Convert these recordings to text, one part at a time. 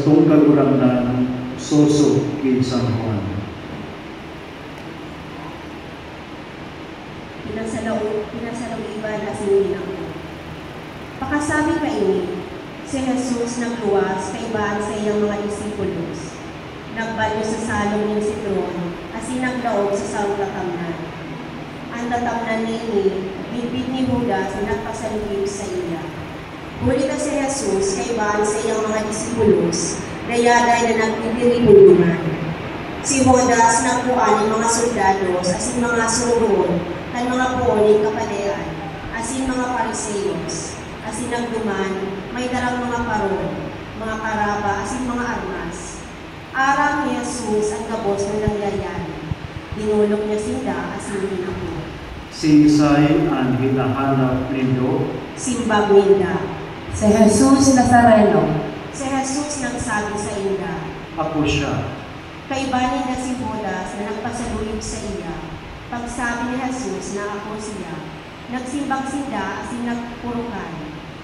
tong kagurangnan sosok kay San Juan. Pinasalawiban asin ako. Pakasabi ka ini, si Jesus nagluwas kaibaan sa iyang mga disipulos. Nagbalyo sa salong ng sitron, asin nagdaog sa sawang tatamnan. Ang tatamnan ni ini, bibig ni Judas na nagpasalubib sa iya. Huli ka si Jesus kaibaan sa iyang mga disipulos, dayaday na nagpipiribulungan. Si Judas nagpuan ng mga soldados, asin mga suruon, at mga puoning kapalean, asin mga pariseyos, asin nagduman, may darang mga paron, mga karaba, asin mga armas. Arang ni Jesus ang gabos ng nangyayari. Dinulog niya sinda, asin ginako. Si Isay ang hinahanap nindo. Simbag ninda. Si Jesus Nazareno. Si Jesus nagsabi sa inda. Ako siya. Kaibanin na si Judas na nagpasaluyod sa iya. Pagsabi ni Jesus na ako siya, nagsimbag sinda asin nagpurukan.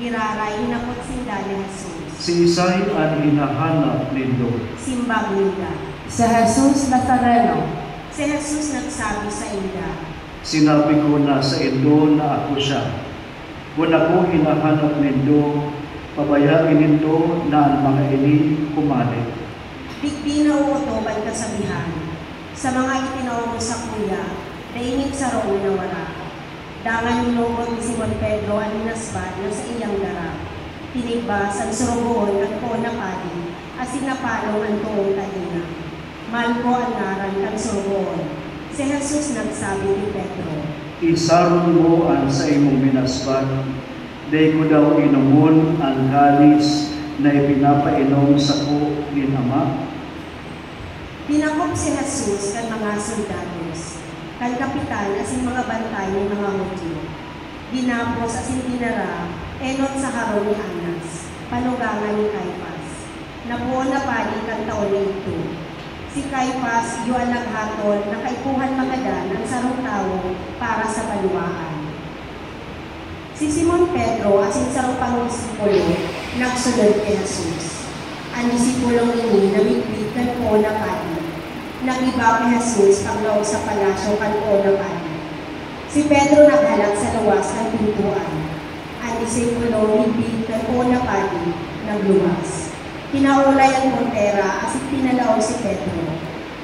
Giraray hinapot sinda ni Jesus. Si Isay ang hinahanap nindo. Simbag ninda. Si Jesus Nazareno. Si Jesus nagsabi sa inda. Sinabi ko na sa indo na ako siya. Kung ako hinahanap nindo, pabayain nindo na ang mga ini kumalik. Digdi na uutoban kasabihan. Sa mga itinaon mo sa kuya, dainit sa roon na wala. Dangan nilobot ni Simon Pedro ang minasbat na sa iyang dara. Tinigbas ang surugoon at po na padi, asin napalong ang tuong talina. Malko ang ngaran kang surugoon. Si Jesus nagsabi ni Pedro, Isaron mo ang sa imong minasbat, day ko daw inumon ang kalis na ipinapainom sa ko ni Ama. Dinakop si Jesus kan mga soldados, kan kapitan asin mga bantay ng mga Hudyo. Dinapos asin dinara, enot sa haro ni Anas, panugangan ni Caiphas. Nabuo na pali kan taon na ito. Si Caiphas yuan naghatol na kaipuhan magadan ang sarong tao para sa paluwaan. Si Simon Pedro asin sarong pang-disipulo nagsunod kay Jesus. Ang disipulong ini namigpit kan po na pali. Nagiba kay Jesus paglaog sa palasyo kan po na pali. Si Pedro naghalat sa luwas ng pintuan. Ang disipulo namigpit kan po na pali nagluwas. Kinaulay ang portera asin pinalaog si Pedro.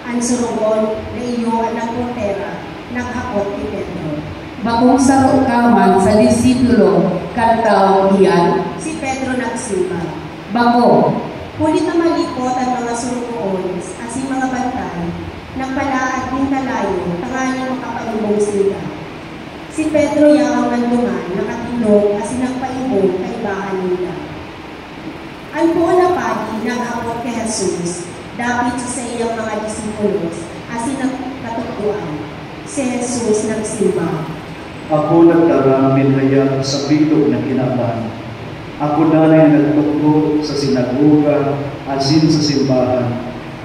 Ang surugon na iyo ang portera naghakot ni Pedro. Bakong sa kaman sa disipulo, kantaw iyan. Si Pedro nagsimba. Bako. Kulit na malipot ang mga surugoon asin mga bantay, nagpalaad din kalayo, tanganing makapalubong sila. Si Pedro yaong nanduman, nakatilog asin nagpaibong kaibahan nila. Ang buo na padi nag-abot kay Jesus, dapit sa iyang mga disipulos, asin nagkatutuan. Si Jesus nagsimba. Ako nagdaramin haya sa bilog na kinaban. Ako na nagtukto sa sinagoga, asin sa simbahan,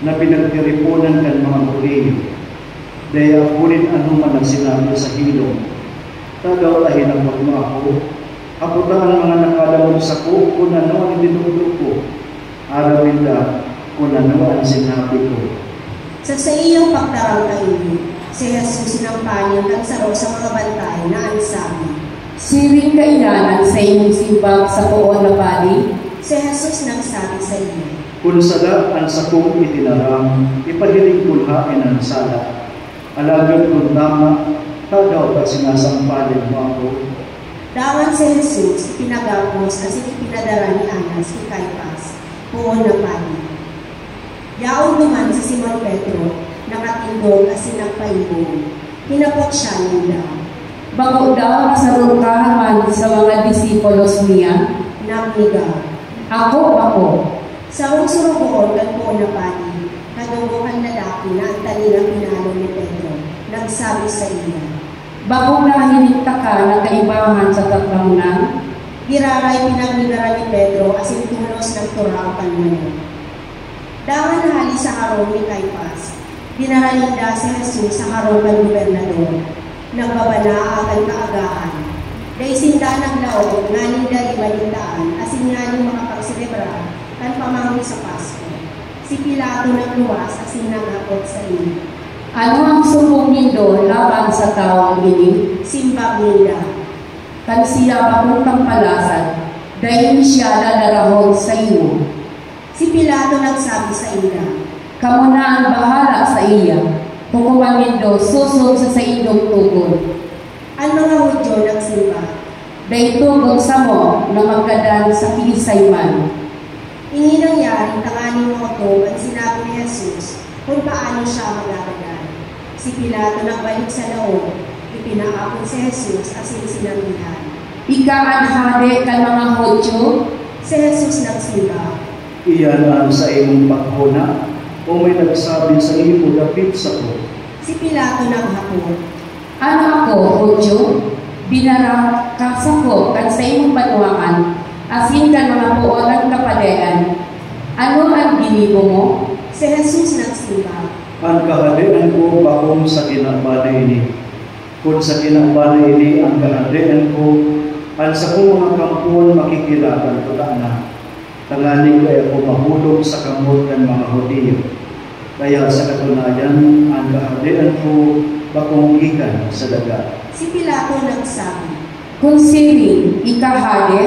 na pinagtiripunan kan mga muling. Daya ako rin anuman ang sinabi sa hilong. Tagaw tayo ng mga ako. Ako na ang mga nakalamog sa ko, kung ano ang dinudo ko. Arawin na, kung ano ang sinabi ko. Sa iyong pagtarang kainin, si Jesus sinampanin ang saro sa mga bantay na ang sabi, Siring kailangan sa inyong simbag sa poon na pali? Si Jesus nagsabi sa iyo, Kung sala ang sakong itinaram, ipahiling kulhain ang sala. Alagad kung tama, tagaw ka sinasampalin mo ako. Dawan si Jesus, pinagapos asin ipinadara ni Anas kay Caiphas, poon na pali. Yaon naman si Simon Pedro, nakatindog asin nagpaibong. Hinapot siya nila. Bako daw sa rungkahan sa mga disipulos niya? Namiga. Ako. Sa surugoon kan po na pali, kadunggokan lalaki na ang talinang pinalo ni Pedro, nagsabi sa iya, Bako nahininta ka na kaibahan sa tatramunan? Giraray pinagmigara ni Pedro asin tulos ng turaw kanmayo. Dangan nahali sa harong ni Caiphas, dinaralinda si Jesus sa harong ng gobernador. Nagbabana akan kaagahan. Dahil sinda naglaog, nganing dari balindaan, asin nganing makapagselebra, kan pamanghi sa Pasko. Si Pilato nagluwas asin nagakot sa iyo. Ano ang sumbong nindo laban sa taong ini? Simbang nila. Kan siya papuntang palasan, dahil siya lalarahon sa iyo. Si Pilato nagsabi sa ila, Kamu na ang bahala sa iya. Hukuman nindo susod sa indong tugon. ang mga Hudyo nagsimba. Dahil tugon sa mo na magkadan sa kiisayman. Ini nangyari tanganing mga to ang sinabi ni Jesus kung paano siya magagadan. Si Pilato nagbalik sa loob, ipinaakon si Jesus asin sinambihan. Ika ang hade kan mga Hudyo. Si Jesus nagsimba. Iyan ang sa imong paghuna, o may nagsabi sa imo dapit sa ko. Si Pilato naghapon. Ano ako, Hudyo? Binara kasako kan sa imong panuangan, asin kan mga puolang kapadean. Ano ang ginibo mo? Si Jesus nagsimba. Ang kahadian ko bakong sa kinabana ini. Kung sa kinabana ini ang kahadian ko, ang sa kong mga kampuan makikilatan ko na. Tanganing kaya ko mahulog sa kamot ng mga Hudiyo. Kaya sa katunayan, ang kahadian ko bakong ikan sa dagat. Si Pilato nagsabi. Kung siring, ika hade,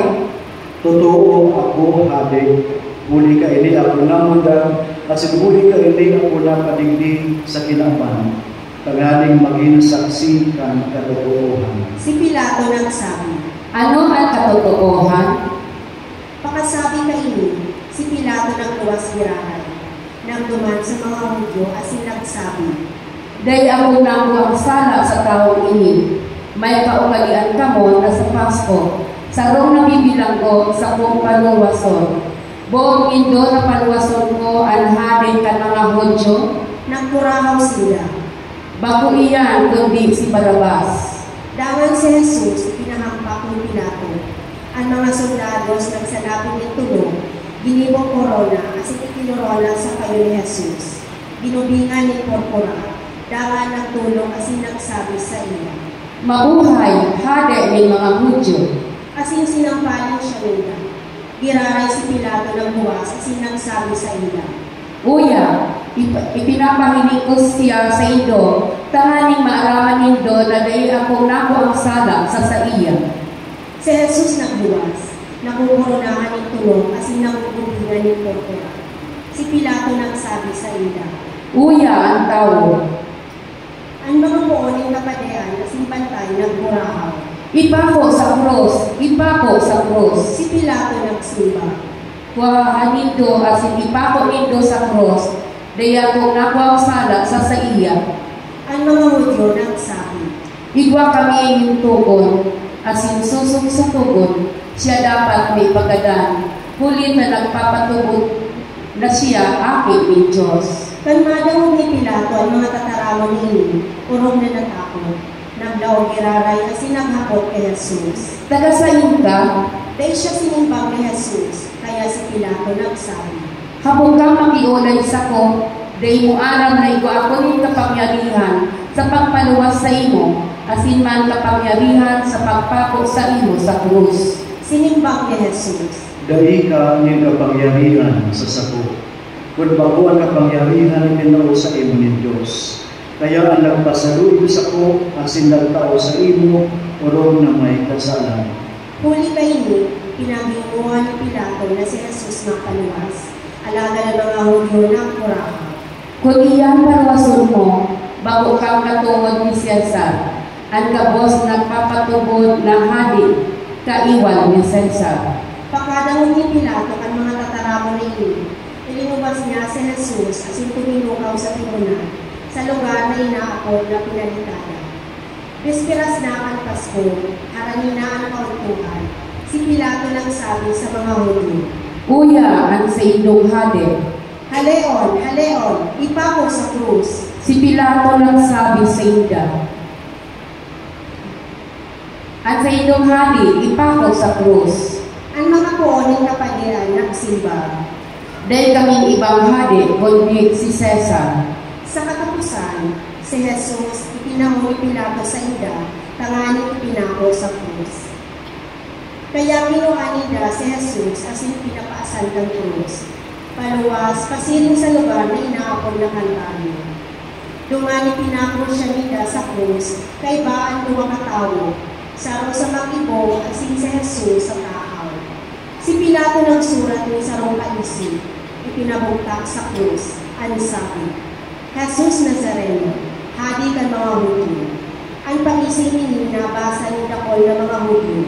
Totoo ako, hade. Muli ka ini ako namundan, at muli ka ini ako napadigdig sa kinaban. Tanganing maging saksi kang katotohanan. Si Pilato nagsabi. ano ang katotohanan? Pakasabi kaini, si Pilato nagluwas girahan. Nagduman sa mga Hudyo asin nagsabi. Dahil ako nang ang sala sa taong ini. May kaugalian kamo na sa Pasko. Sarong nabibilang ko sa kong panuwason. Buong indo na panuwason ko ang hade kan mga Hudyo. Nagkurahaw sila. Bako iyan kundi si Barabas. Dawan si Jesus, pinahampak ni Pilato. Ang mga soldados nagsalapin ng tulong, ginibong korona asin ikinorola sa kayo ni Jesus. Binubingan ni Porpora, dawan nagtulong asin nagsabi sa iya. Mabuhay, hade ng mga Hudyo. Asin sinampalin siya nila. Giraray si Pilato ng buwas asin nagsabi sa iya. Uya, ipinapahiling ko siya sa indo, tanganing maaraman nindo na dahil ako nako ang sala sa iya. Si Jesus nagbuwas, nakukoronahan ng tulong asin nakukubingan ni Porpora. Si Pilato nagsabi sa iya. Uya ang tao. Ang mga puoning kapadean asin bantay nagmurahaw. Ipako sa cross, ipako sa cross. Si Pilato nagsimba. Kuhahanin asin ipako nindo sa cross, daya ko nako ang sala sa iya. Ang mga Hudyo nagsabi. Igwa kami yung tugon, asin susok sa tugon, siya dapat may pagadan. Huli na nagpapatubod na siya aking ni Diyos. Kalmadang ni Pilato ang mga tataramon ni urong na natakot. Naglaog giraray asin naghapot kay Jesus. Tagasayin ka, Dahil siya sinimbang ni Jesus, kaya si Pilato nagsabi. habog ka makiulay sa ko, day mo aram na igo ako ng kapangyarihan sa pagpaluwas sa imo, asin man kapangyarihan sa pagpako sa imo sa krus. Sinimbang ni Jesus. Dai ka ni kapangyarihan sa sako. Kung bago ang kapangyarihan kinao sa imo ni Diyos. Kaya ang nagpasaluyo sa ko, asin nagtao sa imo, urong na may kasalan. Huli pa ini, pinaghinguhan ni Pilato na si Jesus makaluwas. Alaga ng mga Hudyo ng kuraha. Kung iyan paluwason mo, bago kang katungod ni Cesar, ang kabos nagpapatubod na hadi, kaiwan ni Cesar. Pakadang ni Pilato ang mga tataramon ni ini, ilinubas niya si Jesus asin tuminukaw sa tribunal, sa lugar na inaakot na pinalitada. Bispiras na ang Pasko, harangin na ang kauntuhan. Si Pilato nagsabi sa mga Hudyo. Uya ang sa indong hade. Haleon, haleon, ipako sa krus. Si Pilato nagsabi sa ida. At sa indong hade, ipako sa krus. Ang mga puoning kapadiran nagsimba. Dahil kaming ibang hade, kundi si Cesar. Sa katapusan, si Jesus ipinango ni Pilato sa ida, tanganing ipinako sa krus. Kaya kinuha nila si Jesus asin pinapaasan ng krus. Paluwas, pasiring sa lugar na inaapod ng Kalbaryo. Dumani pinako siya nila sa krus, kay baan duwa katawo, sarong sa mag-ibong asin sa Jesus sa taaw. Si Pilato nagsurat ni sarong kaisip, ipinabugtak sa krus, ang sabi, Jesus Nazareno, hadi ka mga Hudyo. Ang pag-isip ni nabasa ni dakol ng mga Hudyo.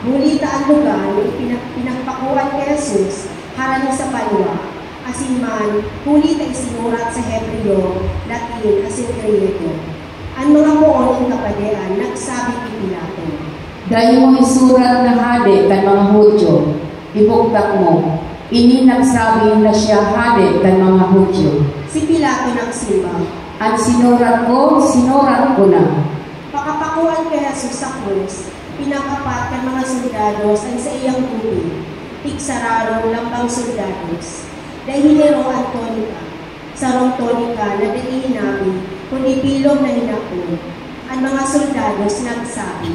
Ngulita ang lugar na pinagpakuan kay Jesus, harang sa palwa, asin man, huli tayo sinurat sa Hebreo, Latin, asin Griego. Ang mga poon ng kapadean, nagsabi kay Pilato, dahil mo isurat na hade kan mga Hudyo, ibuktak mo, ini nagsabi na siya hade kan mga Hudyo. Si Pilato nagsimbang, ang sinurat ko na. Pakapakuan kay Jesus sa krus, pinakapat kan mga soldados ang sa iyang tubig, tigsararong lambang soldados. Dahil hinero ang tonika, sarong tonika na dali namin, kundi bilog na hinapon. Ang mga soldados nagsabi,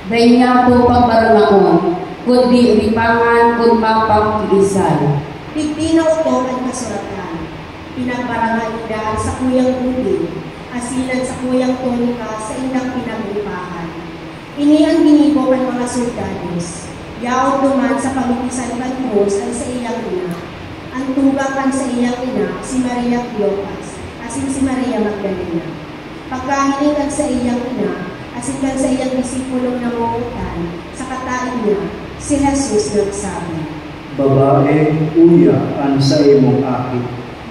dahil nga po pagbarangaon, kundi ripangan kung mapagkiisay. Digdi na utong ang kasuratan, pinagbarangan daan sa kuyang tubig, asilan sa kuyang tonika sa indang pinagripahan. Ini ang ginibok ang mga soldados, yaon duman sa pamitisan kan krus ang sa iyang ina. Ang tugakan sa iyang ina, si Maria Cleopas, asin si Maria Magdalena. Pagkahiningan sa iyang ina, asin kan sa iyang disipulong nangungutan, sa katain niya, si Jesus nagsabi, Babae, uya ang sa imong akit.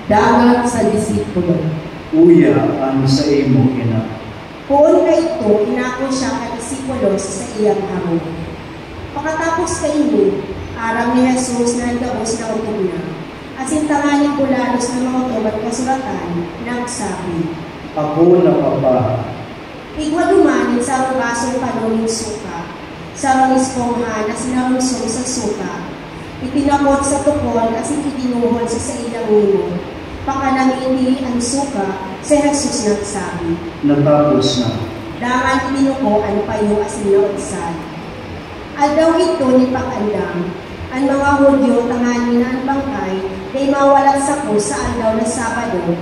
Dagat sa disipulo. Uya ang sa imong ina. Poon ka ito, inako siya ka disipulos sa iyang amo. Pagkatapos kainin, arang ni Jesus na nagabos na utog na. Asin tanganing bulanos ng mga tubat kasuratan, nagsabi, Ako na papa. Igwa dumanin sa rubasong panungin suka, sa rong espongha na sinarungsong sa suka, itinapot sa tukol asin itinuhol sa iyang nimo. Pakanamiti ang suka, si Jesus nagsabi, Natapos na. Dangan itinuko ang payo asin naunsan. Aldaw ito ni Pakandang, ang mga Hudyo tanganin na ang bangkay, kay mawalat sa krus sa aldaw na Sabado.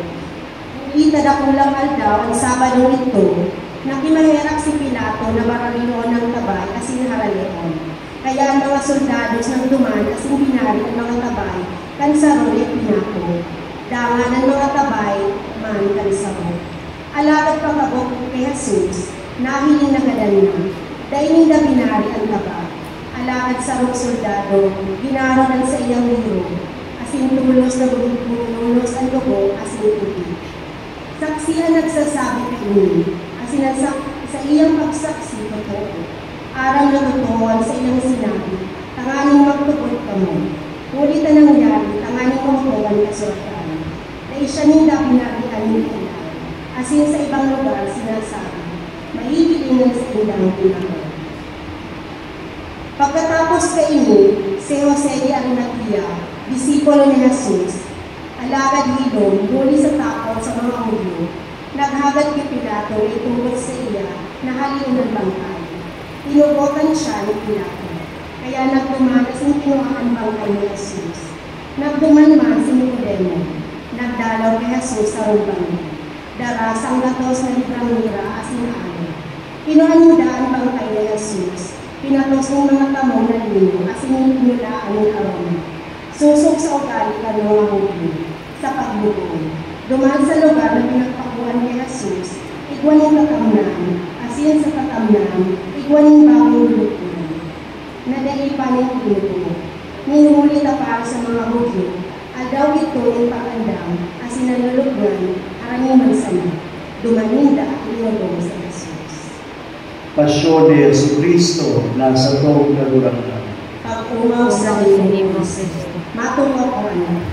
Itadakulang aldaw ang Sabado ito, nakimaherak si Pilato na maralinoon ng tabay asin haraleon. Kaya ang mga soldados nang duman asin binari ang mga tabay, kansaro ni Pilato. Dangan ang mga tabay, man kansaro. Alakad pagkabok kay Jesus, nahiling na gadan na. Dahil na binari ang taba. Alakad sa rong soldado, ginaronan sa iyang hiro, asin tulos na bulos ang dugo, asin tubig. Saksi ang nagsasabi kay Uni, asin sa iyang pagsaksi totoo. Aral na totoo sa iyang sinabi, tanganing magtubod ka mo. Ngunit na nangyari, tanganing mamutuan kasuratan. Na isya ninda pinarihan ng ilan, asin sa ibang lugar sinasabi, maibilingan sa indang pinakot. Pagkatapos kainin, si Jose de Arimatea, disipulo ni Jesus, alagad hilong, muli sa takot sa mga Hudyo, naghagad kay Pilato itungkol sa iya na halin ng bangkay. Tinugotan siya ni Pilato, kaya nagdumanas ng kinuhaan bangkay ni Jesus. Nagduman man si Nicodemo, nagdalaw kay Jesus sa rumbang. Daras ang gatos na librang mira asin ano. Kinuhaan ang bangkay ni Jesus. Pinatos ng mga tamong na lino, asin ninulaan ng aroma. Susok sa ugali ka ng mga Hudyo, sa pagbukong. Dumaan sa lugar na pinagpakuan ni Jesus, igwan ng katamnan, asin sa katamnan, igwan ng bagong lulutunan. Nadaipan ng pinuto, ninulit na para sa mga Hudyo, aldaw ito ng pagandang, asin nalulugnan, harangiman sa mga. Dumaninda at inugong sa Jesus. Pasyon ni Jesucristo nasa tong kaguratan. Pag umaw sa iyo, matungo ko ano.